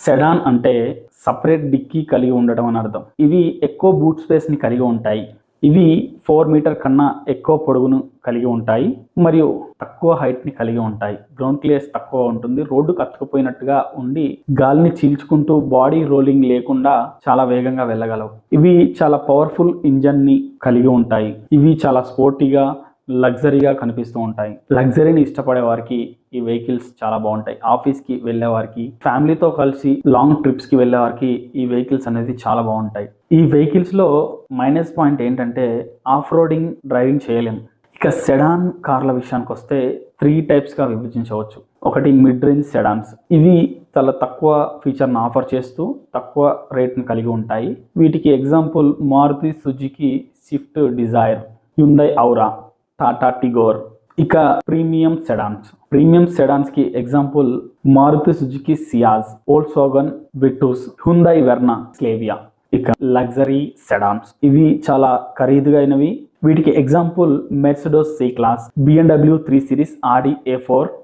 Sedan అంటే separate dicky కలిగి ఉండడం అని అర్థం. ఇవి ఎక్కువ బూట్ స్పేస్ని కలిగి ఉంటాయి. ఇవి 4 మీటర్ కన్నా ఎక్కువ పొడవును కలిగి ఉంటాయి మరియు తక్కువ హైట్ని కలిగి ఉంటాయి. గ్రౌండ్ క్లియర్స్ తక్కువ ఉంటుంది. రోడ్డుకు అతుకుపోయినట్టుగా ఉండి గాలిని చీల్చుకుంటూ బాడీ రోలింగ్ లేకుండా చాలా వేగంగా వెళ్ళగలవు. ఇవి చాలా పవర్ఫుల్ ఇంజన్ని కలిగి ఉంటాయి. ఇవి చాలా స్పోర్టీగా లగ్జరీగా కనిపిస్తూ ఉంటాయి. లగ్జరీని ఇష్టపడే వారికి ఈ వెహికల్స్ చాలా బాగుంటాయి. ఆఫీస్కి వెళ్ళే వారికి, ఫ్యామిలీతో కలిసి లాంగ్ ట్రిప్స్కి వెళ్ళే వారికి ఈ వెహికల్స్ అనేది చాలా బాగుంటాయి. ఈ వెహికల్స్లో మైనస్ పాయింట్ ఏంటంటే ఆఫ్ రోడింగ్ డ్రైవింగ్ చేయలేము. ఇక సెడాన్ కార్ల విషయానికి వస్తే 3 టైప్స్గా విభజించవచ్చు. ఒకటి మిడ్ రేంజ్ సెడాన్స్. ఇవి చాలా తక్కువ ఫీచర్ను ఆఫర్ చేస్తూ తక్కువ రేట్ని కలిగి ఉంటాయి. వీటికి example Maruti Suzuki Swift Dzire, Hyundai Aura, Tata Tigor. ఇక ప్రీమియం సెడాన్స్. ప్రీమియం సెడాన్స్ కి example Maruti Suzuki Ciaz, Volkswagen Virtus, Hyundai Verna, Slavia. ఇక లగ్జరీ సెడాన్స్. ఇవి చాలా ఖరీదుగైనవి. వీటికి example Mercedes C class, BMW 3 series, Audi A4,